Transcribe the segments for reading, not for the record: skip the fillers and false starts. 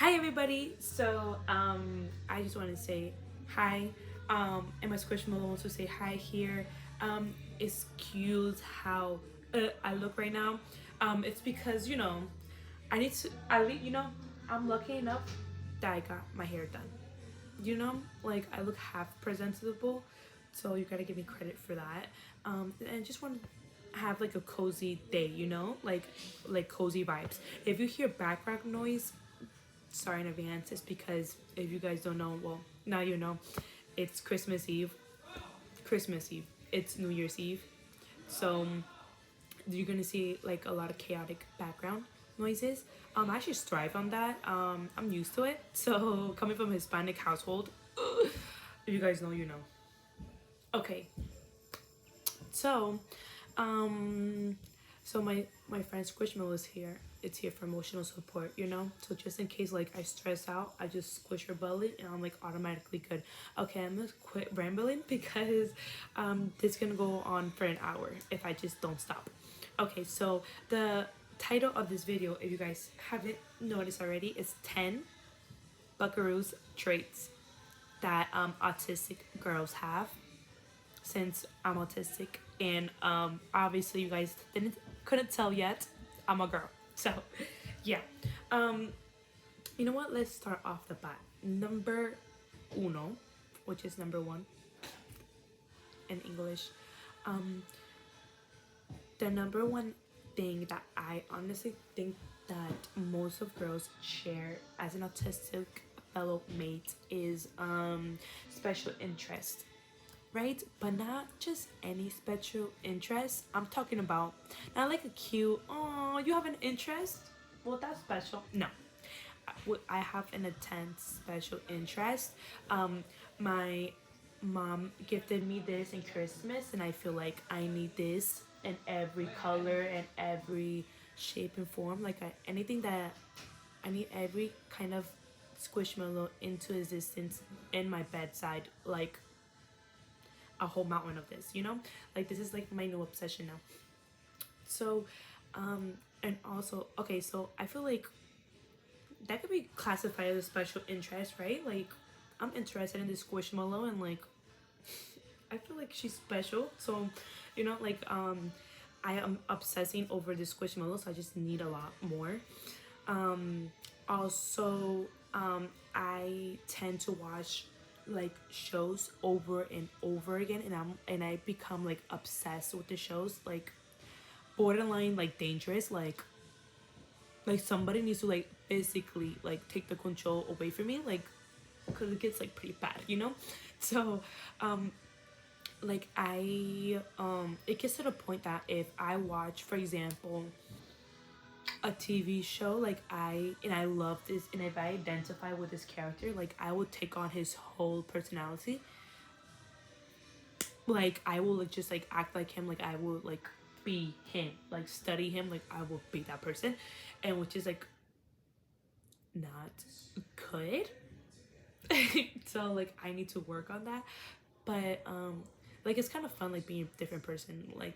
Hi everybody. I just want to say hi. And my Squishmallow wants to say hi here. Excuse how I look right now. It's because I need to. I'm lucky enough that I got my hair done. Like I look half presentable, so you gotta give me credit for that. And I just want to have like a cozy day. Like cozy vibes. If you hear background noise, sorry in advance. It's because if you guys don't know, well, now you know, it's Christmas Eve. Christmas Eve. It's New Year's Eve. So you're gonna see like a lot of chaotic background noises. I actually strive on that. I'm used to it. So coming from a Hispanic household, if you guys know, you know. Okay, so um so my friend Squishmallow is here. It's here for emotional support, so just in case like I stress out, I just squish her belly and I'm like automatically good. Okay, I'm gonna quit rambling because this is gonna go on for an hour if I just don't stop. Okay, so the title of this video, if you guys haven't noticed already, is 10 buckaroos traits that autistic girls have, since I'm autistic, and obviously you guys couldn't tell yet, I'm a girl. So yeah. Um you know what? Let's start off the bat. Number uno, which is number one in English. Um the number one thing that I honestly think that most of girls share as an autistic fellow mate is special interest, right? But not just any special interest. I'm talking about not like a cute, oh, you have an interest? Well, that's special. No. I have an intense special interest. My mom gifted me this in Christmas, and I feel like I need this in every color and every shape and form. Anything that I need, every kind of squishmallow into existence in my bedside, like a whole mountain of this. Like this is like my new obsession now. So and also, okay, so I feel like that could be classified as a special interest, right? Like I'm interested in this squishmallow, and like I feel like she's special. So I am obsessing over this squishmallow, so I just need a lot more. Also, I tend to watch like shows over and over again, and I become like obsessed with the shows, like borderline like dangerous, like somebody needs to like physically like take the control away from me, like because it gets like pretty bad. So like it gets to the point that if I watch, for example, a TV show, like I love this, and if I identify with this character, like I would take on his whole personality. Like I will like just like act like him, like I will like be him, like study him, like I will be that person, and which is like not good. So like I need to work on that, but like it's kind of fun like being a different person, like.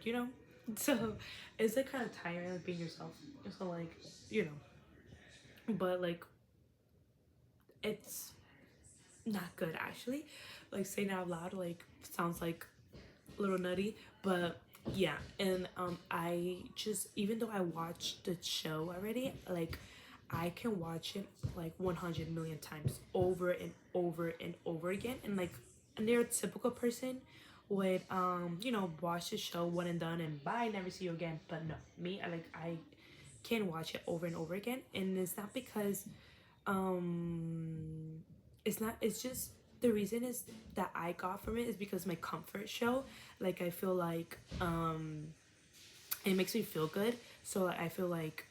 So it's like kind of tiring like being yourself. So like you know but like it's not good actually, like saying it out loud like sounds like a little nutty, but yeah. And I just, even though I watched the show already, like I can watch it like 100 million times over and over and over again, and like a neurotypical person would watch the show one and done and bye, never see you again. But no, me, I can watch it over and over again, and it's not because um it's just, the reason is that I got from it is because my comfort show, like I feel like it makes me feel good, so like, I feel like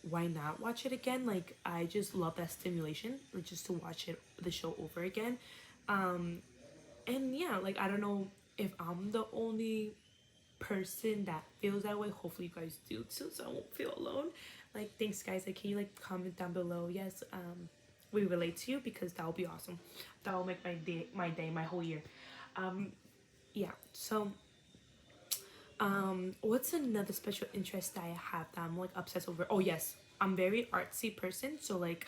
why not watch it again? Like I just love that stimulation, like just to watch the show over again. And yeah, like I don't know if I'm the only person that feels that way. Hopefully you guys do too, so I won't feel alone. Like thanks guys, like can you like comment down below, yes, we relate to you, because that will be awesome. That will make my day, my whole year. Yeah. So what's another special interest that I have that I'm like obsessed over? Oh yes, I'm very artsy person, so like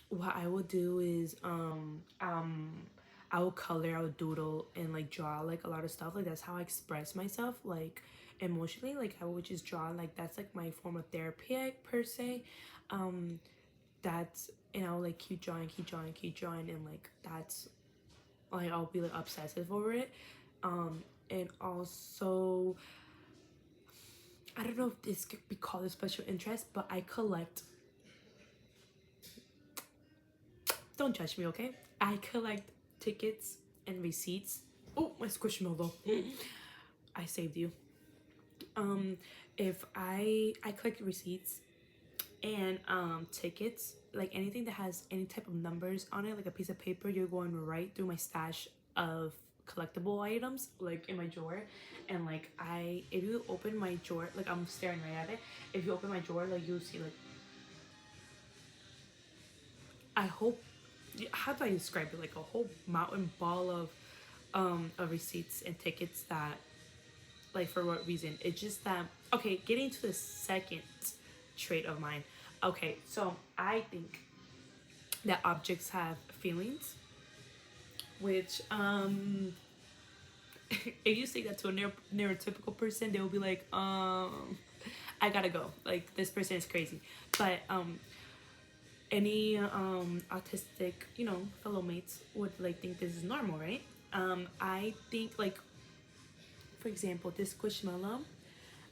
what I will do is I will color, I will doodle and like draw like a lot of stuff. Like that's how I express myself like emotionally. Like I would just draw, like that's like my form of therapy per se. Um that's and I'll like keep drawing, keep drawing, keep drawing, and like that's like I'll be like obsessive over it. And also I don't know if this could be called a special interest, but I collect, don't judge me, okay? I collect tickets and receipts. Oh, my squishmallow. I saved you. Um, if I collect receipts and tickets, like anything that has any type of numbers on it, like a piece of paper, you're going right through my stash of collectible items, like in my drawer. And like if you open my drawer, like I'm staring right at it. If you open my drawer, like you'll see like, I hope, how do I describe it? Like a whole mountain ball of receipts and tickets that, like for what reason? It's just that, okay, getting to the second trait of mine. Okay, so I think that objects have feelings, which if you say that to a neurotypical person, they will be like, I gotta go. Like this person is crazy. But any autistic, you know, fellow mates would like think this is normal, right? I think like, for example, this squishmallow,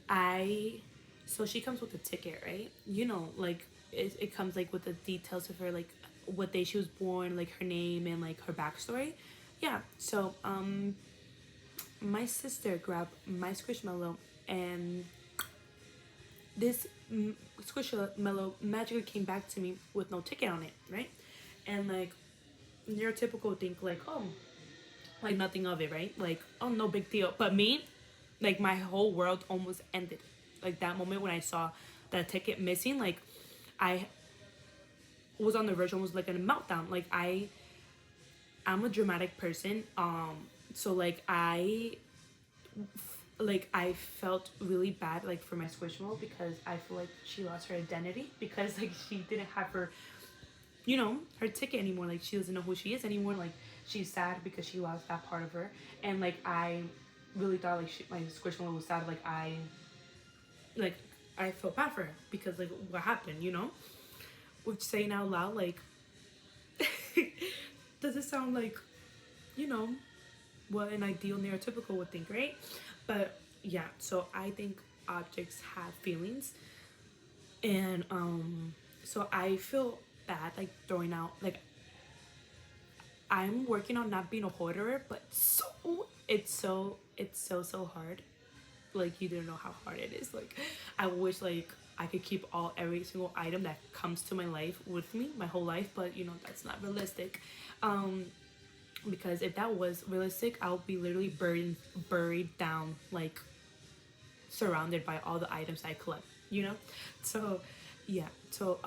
I so she comes with a ticket, right? You know, like it comes like with the details of her, like what day she was born, like her name and like her backstory. Yeah. So my sister grabbed my squishmallow, and this squishmallow magically came back to me with no ticket on it, right? And like neurotypical think like, oh, like nothing of it, right? Like, oh, no big deal. But me, like my whole world almost ended. Like that moment when I saw that ticket missing, like I was on the verge, almost like in a meltdown. Like I'm a dramatic person. So like I felt really bad like for my squishmallow, because I feel like she lost her identity, because like she didn't have her, you know, her ticket anymore. Like she doesn't know who she is anymore. Like she's sad because she lost that part of her. And like I really thought like my squishmallow was sad. Like I felt bad for her because like what happened, you know? Which, saying out loud, like does it sound like, you know, what an ideal neurotypical would think, right? But yeah, so I think objects have feelings. And so I feel bad like throwing out, like I'm working on not being a hoarder, but it's so hard. Like you don't know how hard it is. Like I wish like I could keep every single item that comes to my life with me my whole life, but you know that's not realistic. Because if that was realistic, I'll be literally buried down, like surrounded by all the items I collect, you know? So yeah. So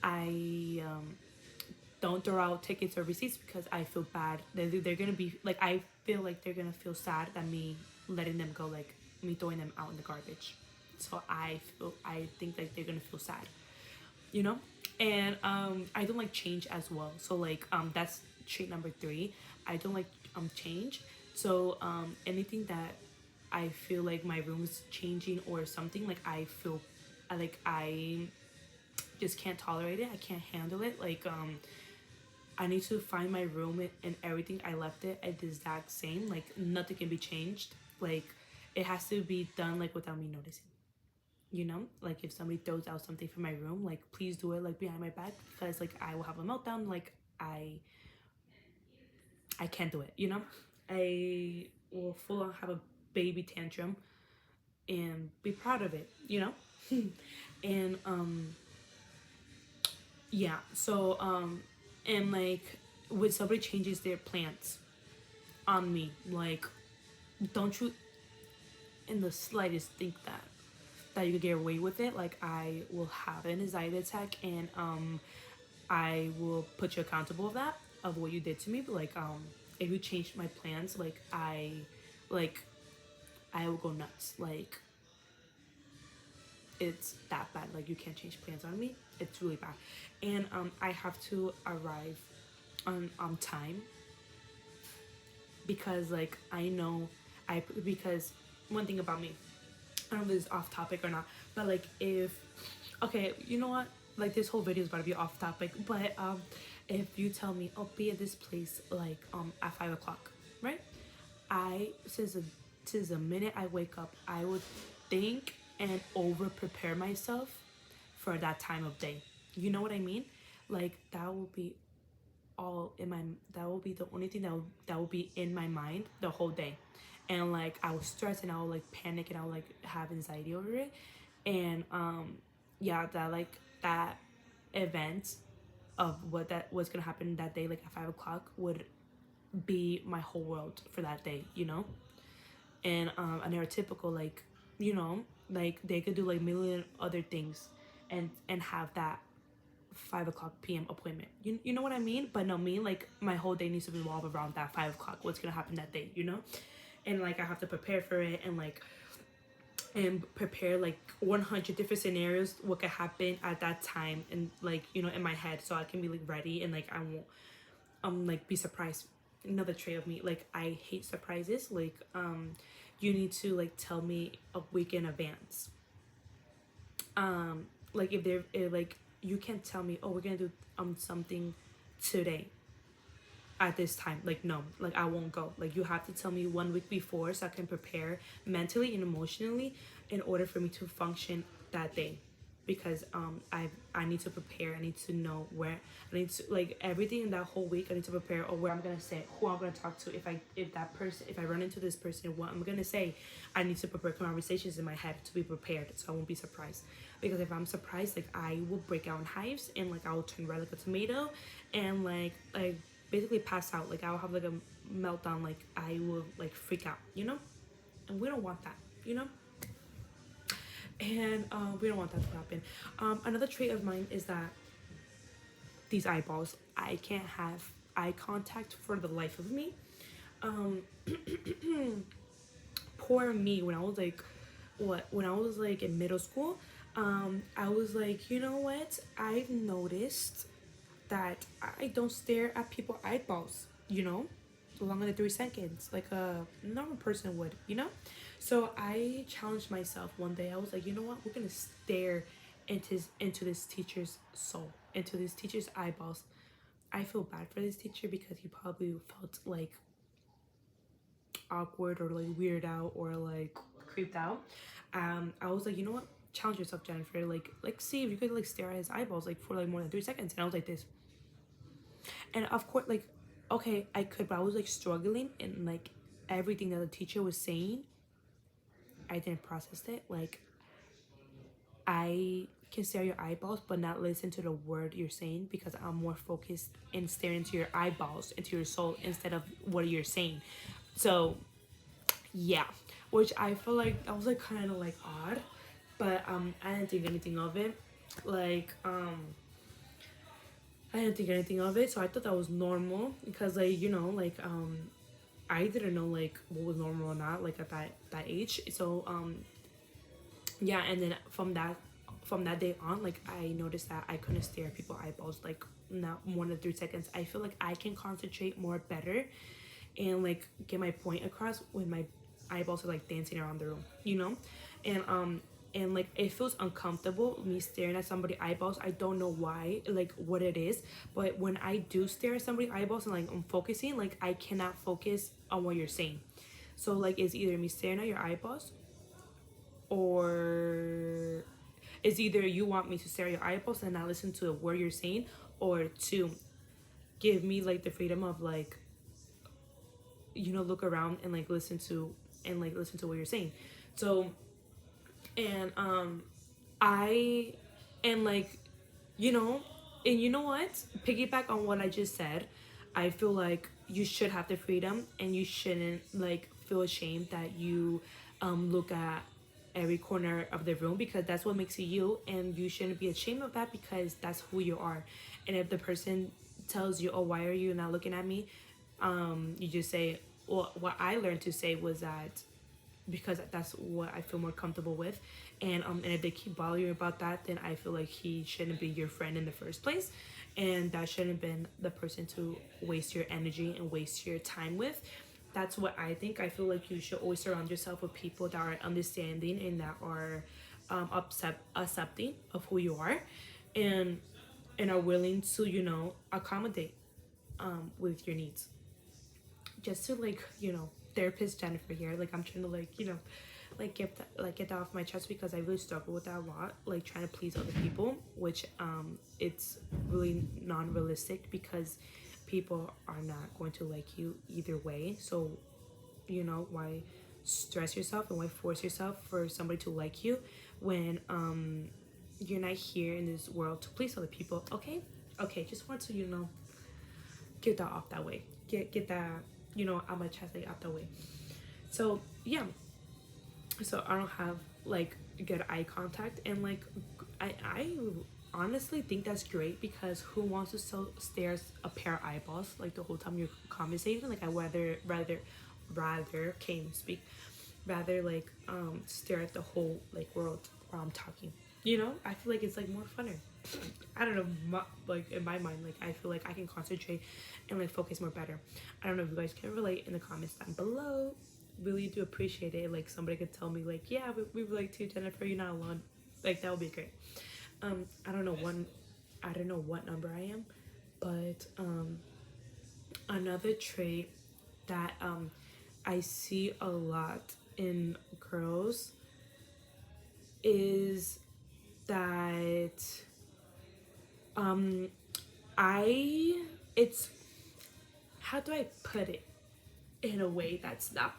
I don't throw out tickets or receipts because I feel bad. They're gonna be like, I feel like they're gonna feel sad at me letting them go, like me throwing them out in the garbage. So I think like they're gonna feel sad, you know. And I don't like change as well. So like that's trait number 3. I don't like change. So anything that I feel like my room is changing or something, like I just can't tolerate it. I can't handle it. Like I need to find my room and everything. I left it at the exact same. Like nothing can be changed. Like it has to be done like without me noticing. You know, like if somebody throws out something from my room, like please do it like behind my back, because like I will have a meltdown. Like I can't do it. You know, I will full on have a baby tantrum and be proud of it. You know, and yeah. So and like when somebody changes their plans on me, like don't you in the slightest think that you could get away with it. Like I will have an anxiety attack, and I will put you accountable of that, of what you did to me. But like if you changed my plans, like I will go nuts. Like it's that bad. Like, you can't change plans on me. It's really bad. And I have to arrive on time, because like I know because one thing about me, I don't know if this is off topic or not, but like, if, okay, you know what, like, this whole video is about to be off topic, but if you tell me, oh, be at this place like at 5 o'clock, right? I since the minute I wake up, I would think and over prepare myself for that time of day. You know what I mean? Like, that will be all in my, that will be the only thing that will be in my mind the whole day. And like, I will stress and I will like panic and I will like have anxiety over it. And yeah, that like that event of what was gonna happen that day, like at 5 o'clock, would be my whole world for that day, you know. And a neurotypical, like, you know, like they could do like million other things and have that 5 o'clock p.m. appointment. You know what I mean? But no, me, like, my whole day needs to revolve around that 5 o'clock. What's gonna happen that day, you know? And like, I have to prepare for it, and like, and prepare like 100 different scenarios what could happen at that time, and like, you know, in my head, so I can be like ready, and like I won't like be surprised. Another trait of me, like, I hate surprises. Like, you need to like tell me a week in advance. Like, if like, you can't tell me, oh, we're gonna do something today at this time. Like, no, like, I won't go. Like, you have to tell me 1 week before, so I can prepare mentally and emotionally in order for me to function that day. Because I need to prepare. I need to know where I need to, like, everything in that whole week. I need to prepare, or where I'm gonna sit, who I'm gonna talk to, if I run into this person, what I'm gonna say. I need to prepare conversations in my head to be prepared, so I won't be surprised. Because if I'm surprised, like, I will break out in hives, and like, I will turn red like a tomato, and like basically pass out. Like, I'll have like a meltdown. Like, I will like freak out, you know. And we don't want that, you know. And we don't want that to happen. Another trait of mine is that these eyeballs, I can't have eye contact for the life of me. Poor me, when I was like, when I was like in middle school, I was like, you know what, I've noticed that I don't stare at people's eyeballs, you know, longer than 3 seconds, like a normal person would, you know. So I challenged myself one day. I was like, you know what, we're gonna stare into this teacher's soul, into this teacher's eyeballs. I feel bad for this teacher, because he probably felt like awkward, or like weirded out, or like creeped out. I was like, you know what, challenge yourself, Jennifer. Like see if you could like stare at his eyeballs like for like more than 3 seconds. And I was like this. And of course, like, okay, I could, but I was like struggling, and like everything that the teacher was saying, I didn't process it. Like, I can stare at your eyeballs but not listen to the word you're saying, because I'm more focused in staring into your eyeballs, into your soul, instead of what you're saying. So yeah, which I feel like that was like kind of like odd, but I didn't think anything of it. Like, I didn't think anything of it, so I thought that was normal, because like, you know, like I didn't know like what was normal or not, like at that age. So yeah, and then from that day on, like, I noticed that I couldn't stare at people's eyeballs like not more than 3 seconds. I feel like I can concentrate more better and like get my point across when my eyeballs are like dancing around the room, you know. And like, it feels uncomfortable me staring at somebody's eyeballs. I don't know why, like what it is, but when I do stare at somebody's eyeballs and like I'm focusing, like I cannot focus on what you're saying. So like, it's either me staring at your eyeballs, or it's either you want me to stare at your eyeballs and not listen to the word you're saying, or to give me like the freedom of like, you know, look around and like listen to what you're saying. So, and I and like, you know, and you know what, piggyback on what I just said, I feel like you should have the freedom, and you shouldn't like feel ashamed that you look at every corner of the room, because that's what makes you you, and you shouldn't be ashamed of that, because that's who you are. And if the person tells you, oh, why are you not looking at me, you just say, well, what I learned to say was that because that's what I feel more comfortable with, And if they keep bothering you about that, then I feel like he shouldn't be your friend in the first place, and that shouldn't have been the person to waste your energy and waste your time with. That's what I think. I feel like you should always surround yourself with people that are understanding and that are accepting of who you are, and and are willing to, accommodate with your needs. Just to, like, therapist Jennifer here, like, I'm trying to, like, like get that off my chest, because I really struggle with that a lot, like trying to please other people, which it's really non-realistic, because people are not going to like you either way. So, why stress yourself and why force yourself for somebody to like you when you're not here in this world to please other people. Okay, just want to, get that off that way, get that, out my chest, like, out the way. So yeah, so I don't have, like, good eye contact, and, like, I honestly think that's great, because who wants to still stare at a pair of eyeballs, like, the whole time you're conversating? Like, I rather can't even speak, rather, like, stare at the whole, like, world while I'm talking. I feel like it's, like, more funner. I don't know, like, in my mind, like, I feel like I can concentrate and, like, focus more better. I don't know if you guys can relate in the comments down below. Really do appreciate it. Like, somebody could tell me, like, yeah, we relate to Jennifer, you're not alone. Like, that would be great. I don't know what number I am, but another trait that I see a lot in girls is that I it's how do I put it in a way that's not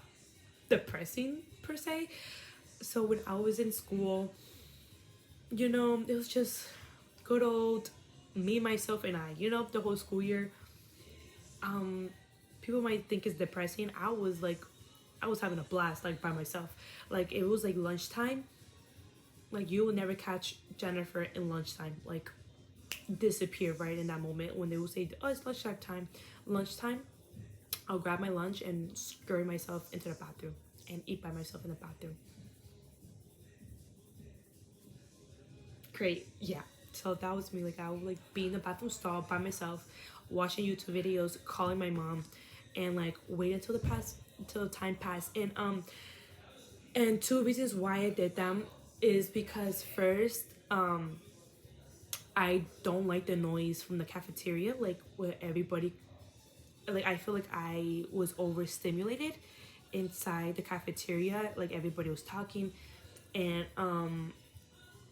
depressing per se. So when I was in school, it was just good old me, myself, and I. The whole school year. People might think it's depressing. I was having a blast, like, by myself. Like, it was like lunchtime. Like, you will never catch Jennifer in lunchtime. Like, disappear right in that moment when they will say, "Oh, it's lunchtime." Lunchtime, I'll grab my lunch and scurry myself into the bathroom and eat by myself in the bathroom. Great, yeah. So that was me. Like, I would, like, be in the bathroom stall by myself, watching YouTube videos, calling my mom, and, like, wait until the time passed. And two reasons why I did them is because first, I don't like the noise from the cafeteria, like, where everybody, like, I feel like I was overstimulated inside the cafeteria. Like, everybody was talking, and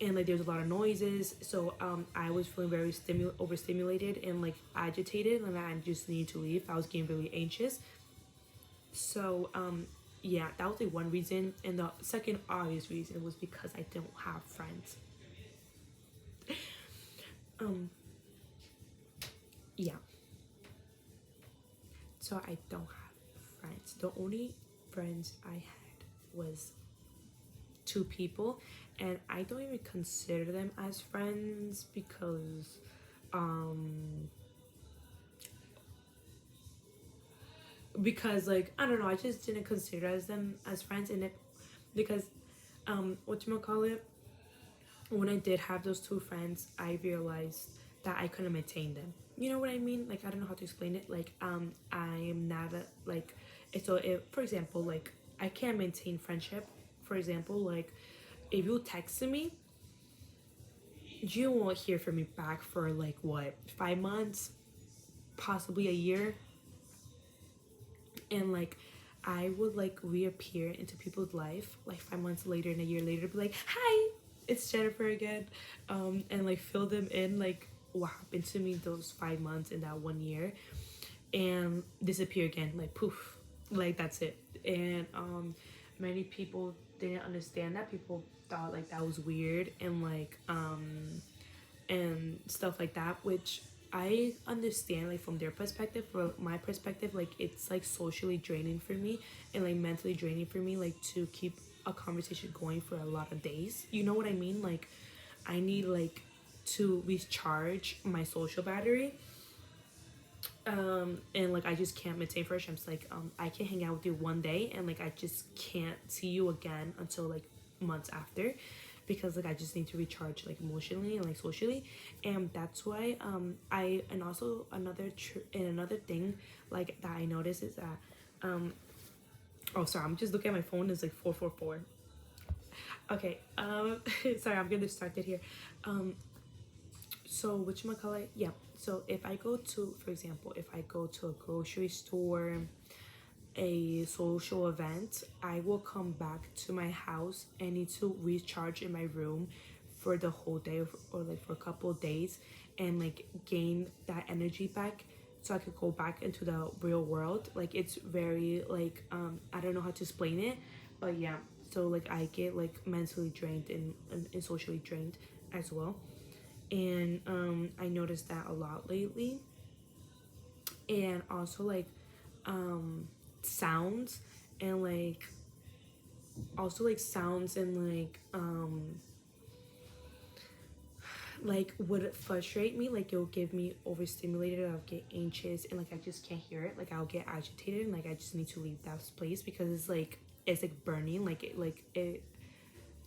like, there was a lot of noises. So I was feeling very overstimulated and, like, agitated, and I just needed to leave. I was getting really anxious. So yeah, that was, like, one reason. And the second obvious reason was because I don't have friends. Yeah, so I don't have friends. The only friends I had was two people, and I don't even consider them as friends, because like, I don't know, I just didn't consider as them as friends. And it because whatchamacallit, when I did have those two friends, I realized that I couldn't maintain them. You know what I mean? Like, I don't know how to explain it. Like, I am not a, like, so if, for example, like, I can't maintain friendship. For example, like, if you text me, you won't hear from me back for, like, what, 5 months, possibly a year. And, like, I would, like, reappear into people's life, like, 5 months later and a year later, be like, "Hi, it's Jennifer again," and, like, fill them in, like, what happened to me those 5 months in that one year, and disappear again, like, poof, like, that's it. And many people didn't understand that. People thought, like, that was weird, and, like, and stuff like that, which I understand, like, from their perspective. For my perspective, like, it's, like, socially draining for me, and, like, mentally draining for me, like, to keep a conversation going for a lot of days. You know what I mean? Like, I need, like, to recharge my social battery. And, like, I just can't maintain friendships. Like, I can hang out with you one day, and, like, I just can't see you again until, like, months after. because like I just need to recharge like emotionally and like socially. And that's why I and also another thing like that I noticed is that oh sorry, I'm just looking at my phone. It's like 444. Okay, sorry, I'm gonna start it here. So whatchamacallit, yeah, so if I go to, for example, if I go to a grocery store, a social event, I will come back to my house and need to recharge in my room for the whole day, or like for a couple of days, and like gain that energy back so I could go back into the real world. Like it's very like I don't know how to explain it, but yeah. So like I get like mentally drained and socially drained as well. And I noticed that a lot lately. And also like sounds and like also like sounds and like would frustrate me, like it'll give me overstimulated, I'll get anxious, and like I just can't hear it, like I'll get agitated, and like I just need to leave that place because it's like burning, like it.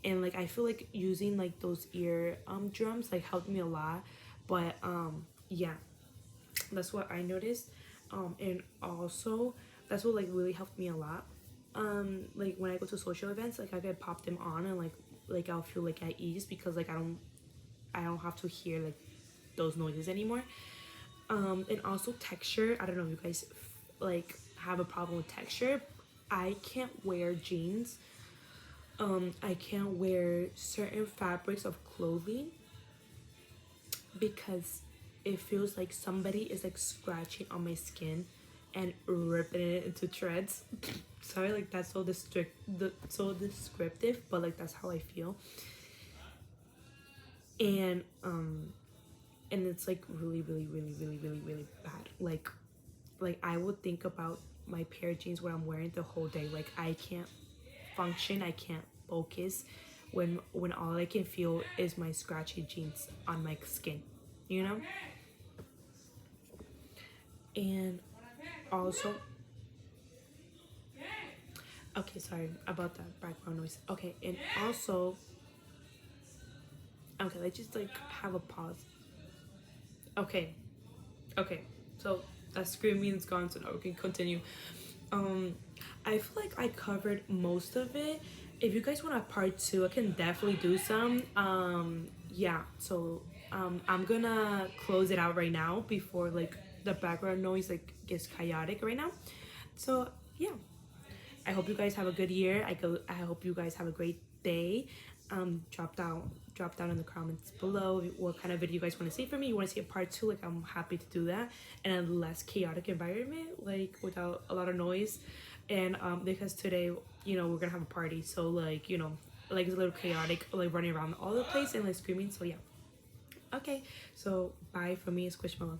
And like I feel like using like those ear drums like helped me a lot. But yeah, that's what I noticed. And also that's what like really helped me a lot. Like when I go to social events, like I could pop them on, and like I'll feel like at ease because like I don't have to hear like those noises anymore. And also texture, I don't know if you guys like have a problem with texture. I can't wear jeans. I can't wear certain fabrics of clothing because it feels like somebody is like scratching on my skin and ripping it into shreds. Sorry, like that's so descriptive, but like that's how I feel. And and it's like really, really, really, really, really, really bad. Like I would think about my pair of jeans where I'm wearing the whole day. Like I can't function, I can't focus when all I can feel is my scratchy jeans on my skin, you know? And also, okay, sorry about that background noise. Okay, and also, okay, let's just like have a pause. Okay, okay, so that screaming is gone, so now we can continue. um I feel like I covered most of it. If you guys want a part two, I can definitely do some. Yeah, so I'm gonna close it out right now before like the background noise like gets chaotic right now. So yeah, I hope you guys have a good year. I hope you guys have a great day. Drop down in the comments below what kind of video you guys want to see from me. You want to see a part two? Like I'm happy to do that in a less chaotic environment, like without a lot of noise. And because today, you know, we're gonna have a party, so like you know, like it's a little chaotic, like running around all the place and like screaming. So yeah. Okay, so bye from me, Squishmallow.